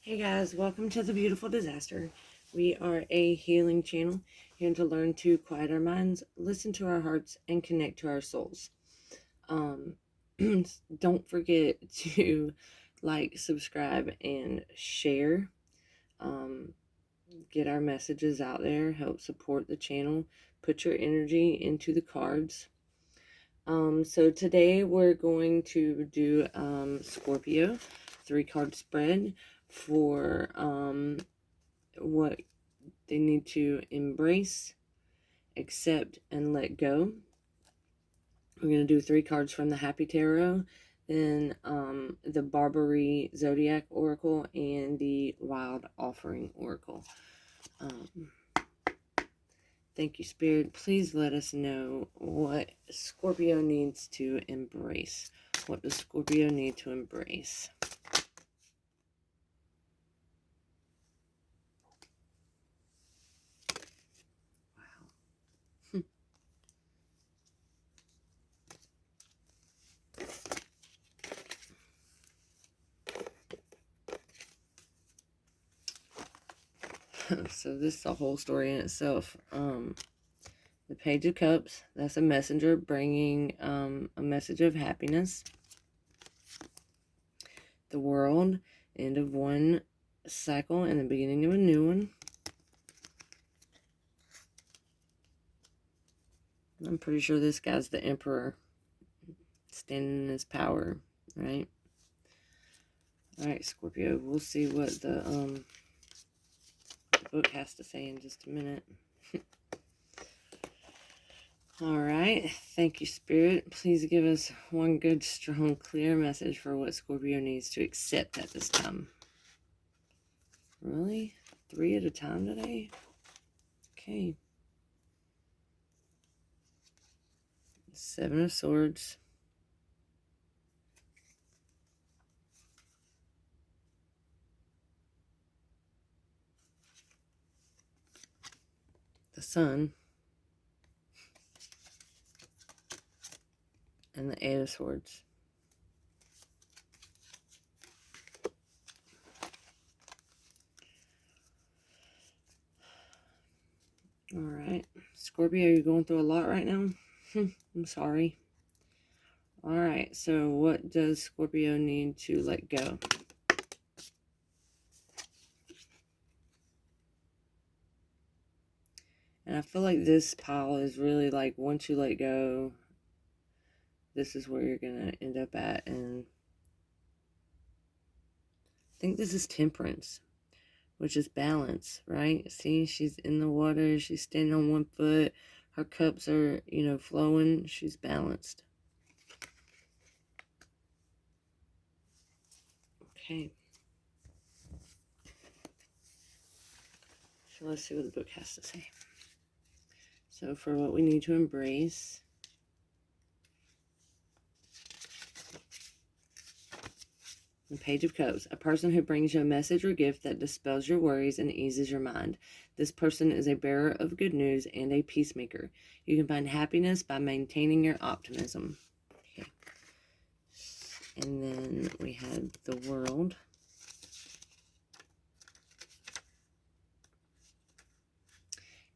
Hey guys, welcome to the Beautiful Disaster. We are a healing channel here to learn to quiet our minds, listen to our hearts, and connect to our souls. Don't forget to like, subscribe, and share. Get our messages out there, help support the channel, put your energy into the cards. So today we're going to do Scorpio 3-card spread for what they need to embrace, accept, and let go. We're going to do 3 cards from the Happy Tarot, then the Barbieri Zodiac Oracle, and the Wild Offering Oracle. Thank you, Spirit. Please let us know what Scorpio needs to embrace. What does Scorpio need to embrace? Wow. So this is a whole story in itself. The Page of Cups, that's a messenger bringing a message of happiness. The World, end of one cycle and the beginning of a new one. I'm pretty sure this guy's the Emperor, standing in his power, right? Alright, Scorpio, we'll see what the book has to say in just a minute. Alright, thank you, Spirit. Please give us one good, strong, clear message for what Scorpio needs to accept at this time. Really? 3 at a time today? Okay. 7 of Swords. The Sun. And the 8 of Swords. Alright. Scorpio, you're going through a lot right now? I'm sorry. Alright, so what does Scorpio need to let go? And I feel like this pile is really like, once you let go, this is where you're going to end up at. And I think this is Temperance, which is balance, right? See, she's in the water. She's standing on one foot. Her cups are, flowing. She's balanced. Okay. So let's see what the book has to say. So for what we need to embrace, the Page of Cups, a person who brings you a message or gift that dispels your worries and eases your mind. This person is a bearer of good news and a peacemaker. You can find happiness by maintaining your optimism. Okay. And then we had the World.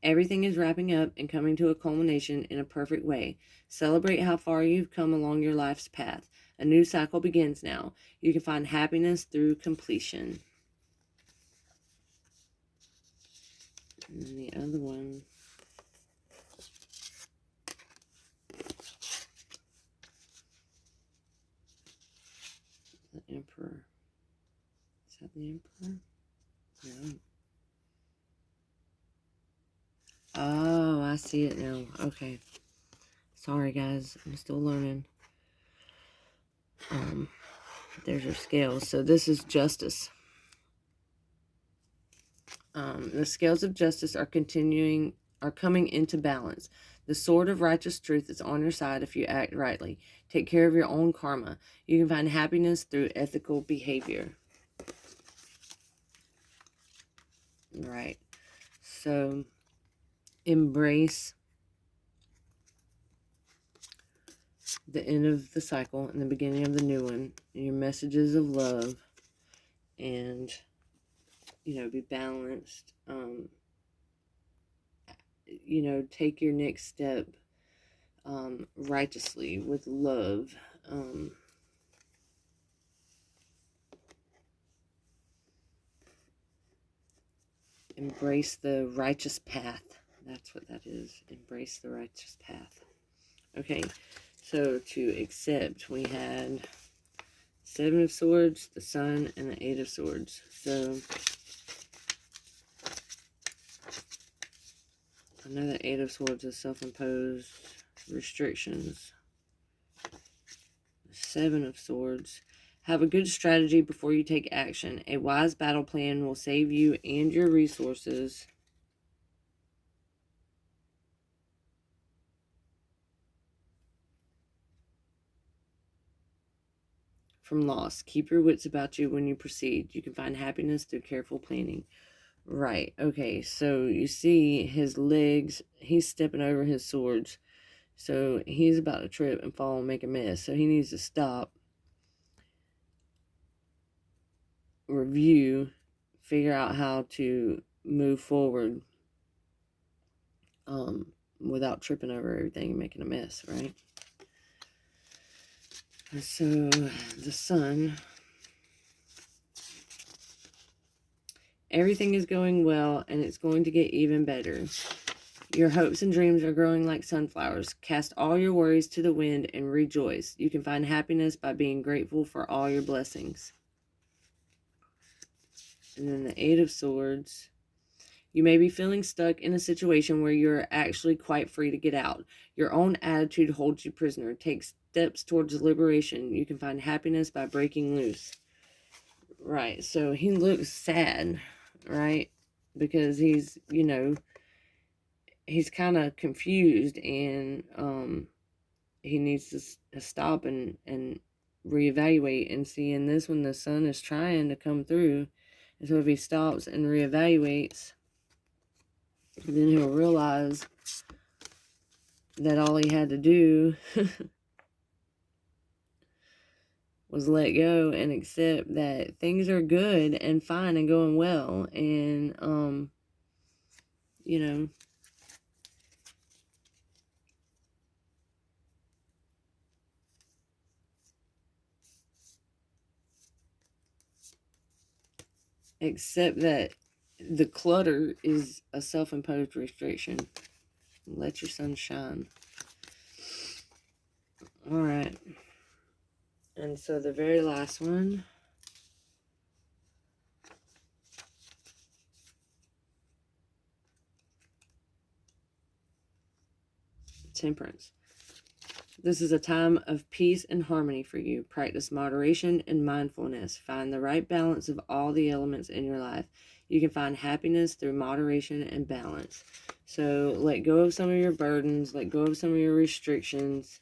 Everything is wrapping up and coming to a culmination in a perfect way. Celebrate how far you've come along your life's path. A new cycle begins now. You can find happiness through completion. And then the other one. The Emperor. Is that the Emperor? No. Oh, I see it now. Okay. Sorry, guys. I'm still learning. There's your scales. So this is Justice. The scales of justice are coming into balance. The sword of righteous truth is on your side if you act rightly. Take care of your own karma. You can find happiness through ethical behavior. Right. So, embrace the end of the cycle and the beginning of the new one. Your messages of love and you know, be balanced. You know, take your next step righteously with love. Embrace the righteous path. That's what that is. Embrace the righteous path. Okay, so to accept, we had Seven of Swords, the Sun, and the Eight of Swords. So I know the Eight of Swords is self-imposed restrictions. Seven of Swords. Have a good strategy before you take action. A wise battle plan will save you and your resources. From loss. Keep your wits about you when you proceed. You can find happiness through careful planning. Right. Okay. So you see his legs. He's stepping over his swords. So he's about to trip and fall and make a mess. So he needs to stop, review, figure out how to move forward without tripping over everything and making a mess, right? And so the Sun, everything is going well and it's going to get even better. Your hopes and dreams are growing like sunflowers. Cast all your worries to the wind and rejoice. You can find happiness by being grateful for all your blessings. And then the Eight of Swords. You may be feeling stuck in a situation where you're actually quite free to get out. Your own attitude holds you prisoner. Take steps towards liberation. You can find happiness by breaking loose. Right, so he looks sad, right? Because he's, you know, he's kind of confused and he needs to stop and reevaluate and see. In this one, the Sun is trying to come through. And so if he stops and reevaluates, then he'll realize that all he had to do was let go and accept that things are good and fine and going well. And, you know, accept that the clutter is a self-imposed restriction. Let your sun shine. All right. And so the very last one. Temperance. This is a time of peace and harmony for you. Practice moderation and mindfulness. Find the right balance of all the elements in your life. You can find happiness through moderation and balance. So let go of some of your burdens. Let go of some of your restrictions.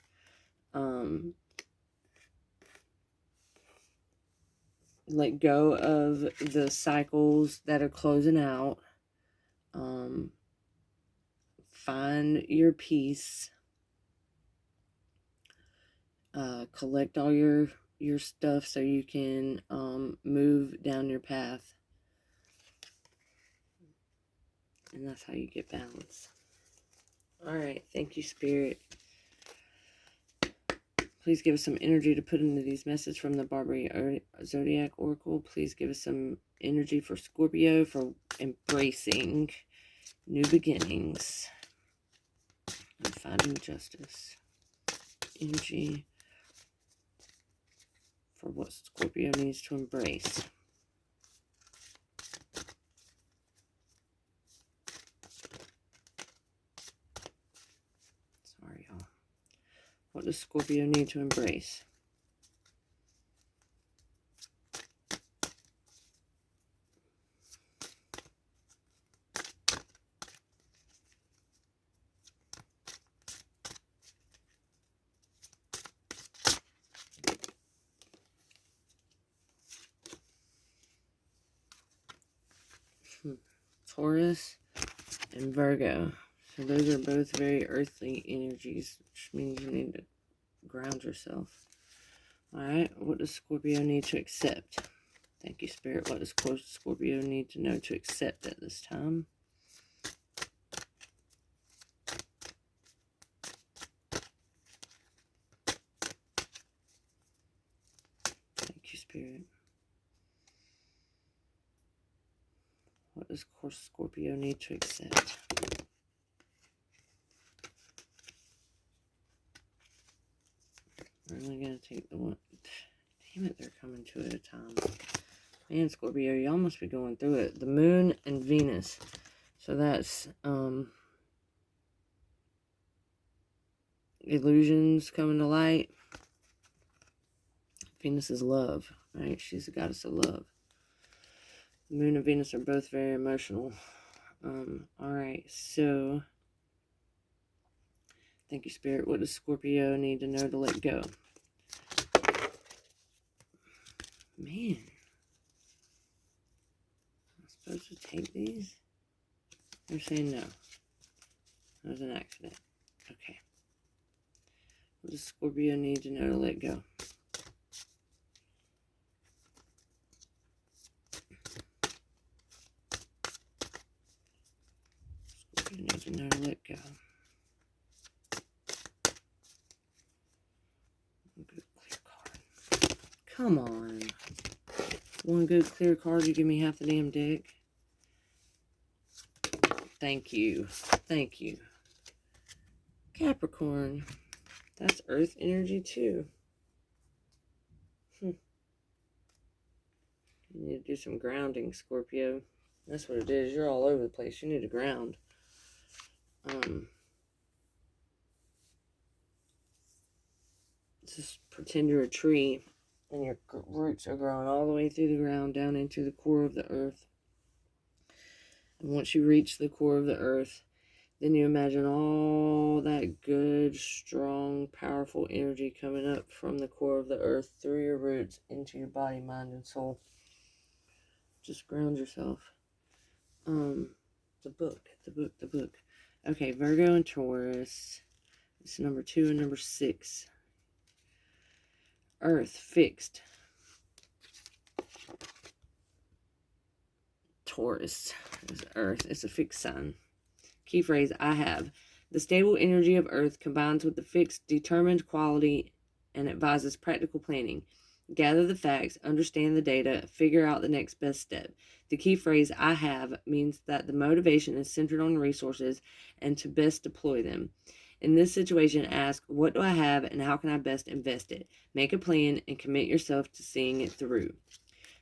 Let go of the cycles that are closing out. Find your peace. Collect all your stuff so you can move down your path. And that's how you get balance. Alright, thank you, Spirit. Please give us some energy to put into these messages from the Barbieri Zodiac Oracle. Please give us some energy for Scorpio for embracing new beginnings and finding justice. Energy for what Scorpio needs to embrace. Sorry, y'all. What does Scorpio need to embrace? Taurus and Virgo. So those are both very earthly energies, which means you need to ground yourself. Alright, what does Scorpio need to accept? Thank you, Spirit. What does Scorpio need to know to accept at this time? Thank you, Spirit. What does Scorpio need to accept? We're only going to take the one. Damn it, they're coming two at a time. Man, Scorpio, y'all must be going through it. The Moon and Venus. So that's illusions coming to light. Venus is love, right? She's the goddess of love. The Moon and Venus are both very emotional. Alright, so thank you, Spirit. What does Scorpio need to know to let go? Man. Am I supposed to take these? They're saying no. That was an accident. Okay. What does Scorpio need to know to let go? Scorpio needs to know to let go. Good clear card. Come on. One good clear card, you give me half the damn deck. Thank you. Thank you. Capricorn. That's earth energy too. You need to do some grounding, Scorpio. That's what it is. You're all over the place. You need to ground. Just pretend you're a tree and your roots are growing all the way through the ground down into the core of the earth. And once you reach the core of the earth, then you imagine all that good, strong, powerful energy coming up from the core of the earth through your roots into your body, mind, and soul. Just ground yourself. The book. Okay, Virgo and Taurus. It's number 2 and number 6. Earth, fixed. Taurus is Earth. It's a fixed sign. Key phrase, I have. The stable energy of Earth combines with the fixed, determined quality and advises practical planning. Gather the facts, understand the data, figure out the next best step. The key phrase, I have, means that the motivation is centered on resources and to best deploy them. In this situation, ask, what do I have and how can I best invest it? Make a plan and commit yourself to seeing it through.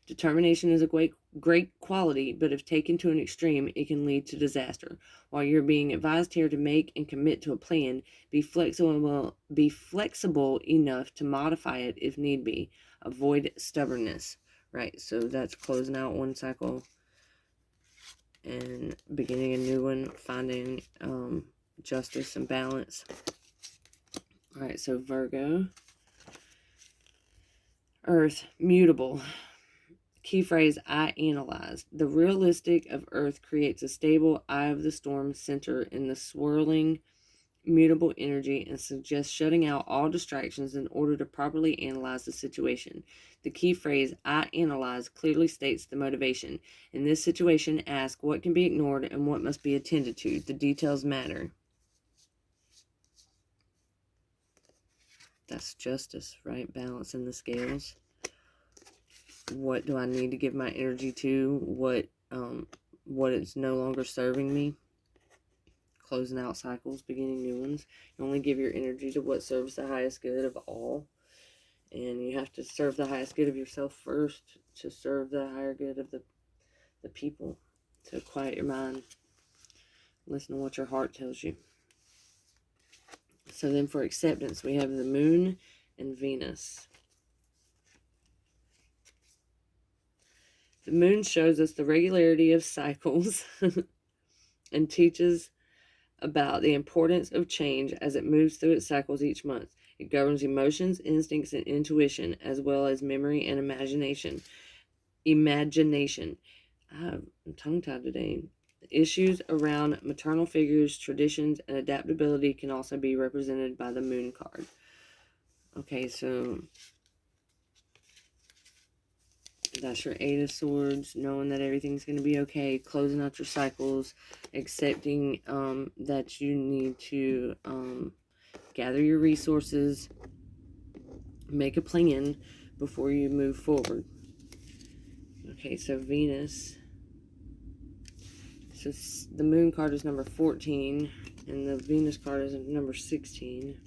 Determination is a great quality, but if taken to an extreme, it can lead to disaster. While you're being advised here to make and commit to a plan, be flexible enough to modify it if need be. Avoid stubbornness. Right, so that's closing out one cycle and beginning a new one, finding justice and balance. All right, so Virgo. Earth, mutable. Key phrase, I analyzed. The realistic of Earth creates a stable eye of the storm center in the swirling, mutable energy and suggests shutting out all distractions in order to properly analyze the situation. The key phrase, I analyze, clearly states the motivation. In this situation, ask what can be ignored and what must be attended to. The details matter. That's justice, right? Balance in the scales. What do I need to give my energy to? What is no longer serving me? Closing out cycles, beginning new ones. You only give your energy to what serves the highest good of all. And you have to serve the highest good of yourself first to serve the higher good of the people. So quiet your mind. Listen to what your heart tells you. So then for acceptance, we have the Moon and Venus. The Moon shows us the regularity of cycles and teaches about the importance of change as it moves through its cycles each month. It governs emotions, instincts, and intuition, as well as memory and imagination. I'm tongue-tied today. Issues around maternal figures, traditions, and adaptability can also be represented by the Moon card. Okay, so That's your Eight of Swords, knowing that everything's going to be okay, closing out your cycles, accepting that you need to gather your resources, make a plan before you move forward. Okay, so Venus. So the Moon card is number 14, and the Venus card is number 16.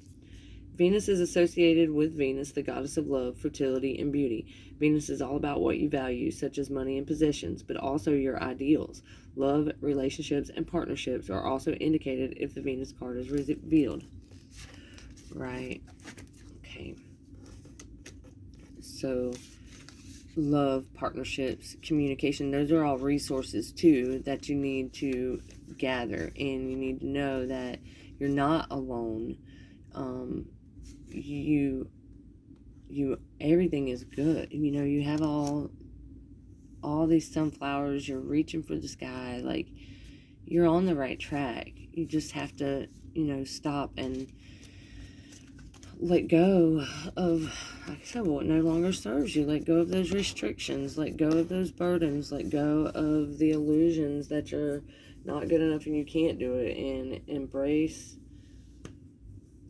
Venus is associated with Venus, the goddess of love, fertility, and beauty. Venus is all about what you value, such as money and possessions, but also your ideals. Love, relationships, and partnerships are also indicated if the Venus card is revealed. Right. Okay. So, love, partnerships, communication, those are all resources, too, that you need to gather. And you need to know that you're not alone. Everything is good. You know, you have all these sunflowers, you're reaching for the sky, like, you're on the right track. You just have to, stop and let go of, like I said, what no longer serves you. Let go of those restrictions, let go of those burdens, let go of the illusions that you're not good enough and you can't do it, and embrace.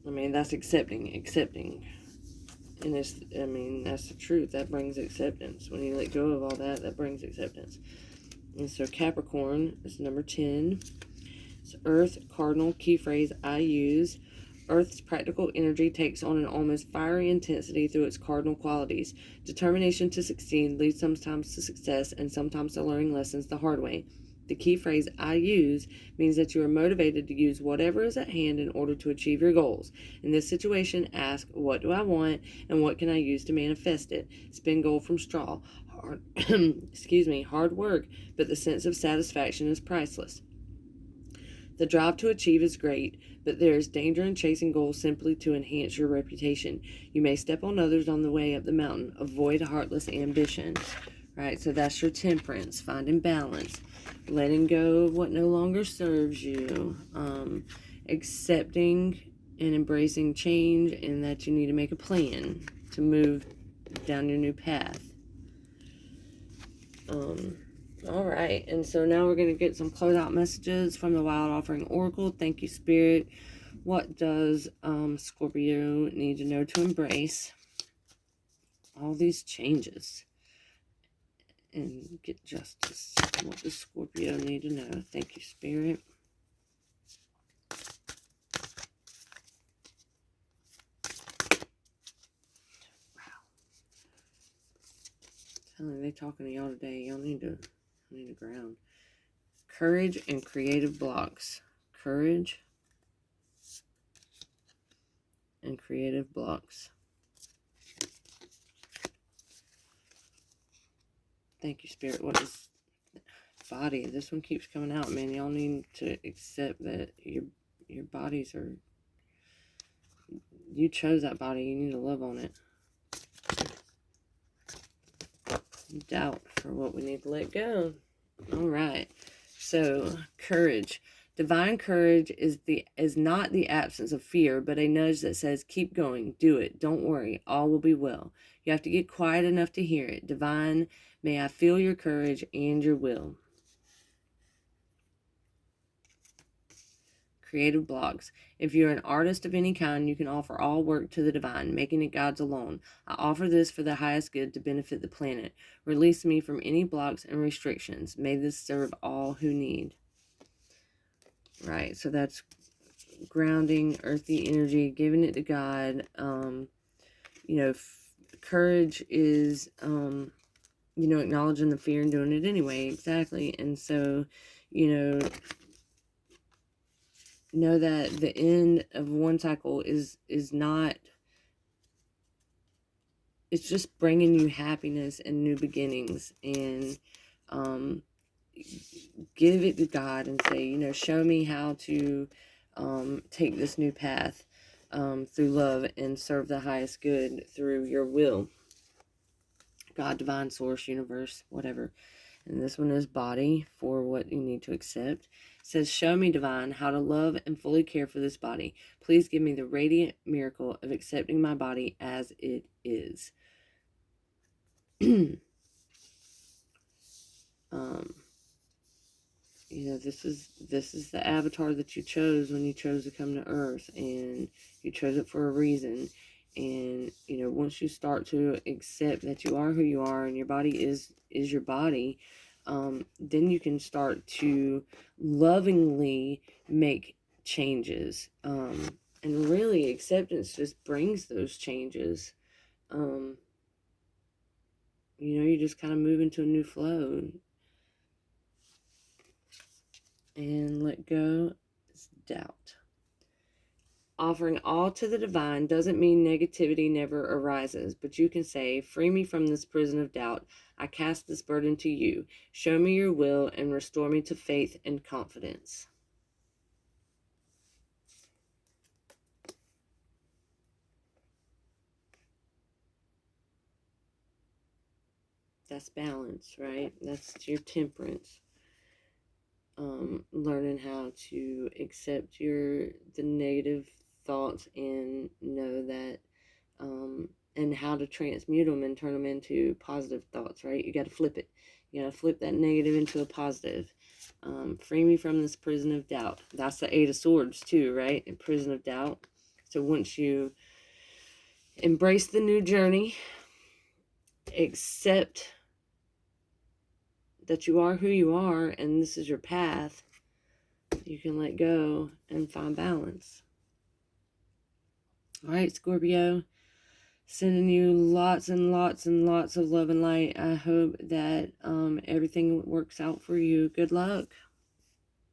That's accepting. And that's the truth. That brings acceptance. When you let go of all that, that brings acceptance. And so Capricorn is number 10. It's Earth, cardinal, key phrase I use. Earth's practical energy takes on an almost fiery intensity through its cardinal qualities. Determination to succeed leads sometimes to success and sometimes to learning lessons the hard way. The key phrase I use means that you are motivated to use whatever is at hand in order to achieve your goals. In this situation, ask, what do I want and what can I use to manifest it? Spin gold from straw. Hard work, but the sense of satisfaction is priceless. The drive to achieve is great, but there is danger in chasing goals simply to enhance your reputation. You may step on others on the way up the mountain. Avoid heartless ambitions. Right, so that's your temperance, finding balance, letting go of what no longer serves you, accepting and embracing change, and that you need to make a plan to move down your new path. All right, and so now we're going to get some closeout messages from the Wild Offering Oracle. Thank you, Spirit. What does Scorpio need to know to embrace all these changes and get justice? What does Scorpio need to know? Thank you, Spirit. Wow. Telling they talking to y'all today. Y'all need to ground. Courage and creative blocks. Courage and creative blocks. Thank you, Spirit. What is body? This one keeps coming out, man. Y'all need to accept that your bodies are, you chose that body. You need to love on it. Doubt for what we need to let go. All right. So, courage. Divine courage is not the absence of fear, but a nudge that says, keep going, do it, don't worry, all will be well. You have to get quiet enough to hear it. Divine, may I feel your courage and your will. Creative blocks. If you're an artist of any kind, you can offer all work to the divine, making it God's alone. I offer this for the highest good to benefit the planet. Release me from any blocks and restrictions. May this serve all who need. Right, so that's grounding, earthy energy, giving it to God. Courage is, acknowledging the fear and doing it anyway. Exactly. And so, know that the end of one cycle is not, it's just bringing you happiness and new beginnings. And give it to God and say, show me how to take this new path through love and serve the highest good through your will. God, divine source, universe, whatever. And this one is body, for what you need to accept. It says, show me, divine, how to love and fully care for this body. Please give me the radiant miracle of accepting my body as it is. You know, this is the avatar that you chose when you chose to come to Earth, and you chose it for a reason. And you know, once you start to accept that you are who you are and your body is your body, then you can start to lovingly make changes. And really, acceptance just brings those changes. You know, you just kind of move into a new flow and let go is doubt. Offering all to the divine doesn't mean negativity never arises, but you can say, free me from this prison of doubt. I cast this burden to you. Show me your will and restore me to faith and confidence. That's balance, right? That's your temperance. Learning how to accept the negative thoughts and know that, and how to transmute them and turn them into positive thoughts, right? You got to flip it. You got to flip that negative into a positive. Free me from this prison of doubt. That's the Eight of Swords too, right? A prison of doubt. So once you embrace the new journey, accept that you are who you are and this is your path, you can let go and find balance. All right, Scorpio, sending you lots and lots and lots of love and light. I hope that everything works out for you. Good luck.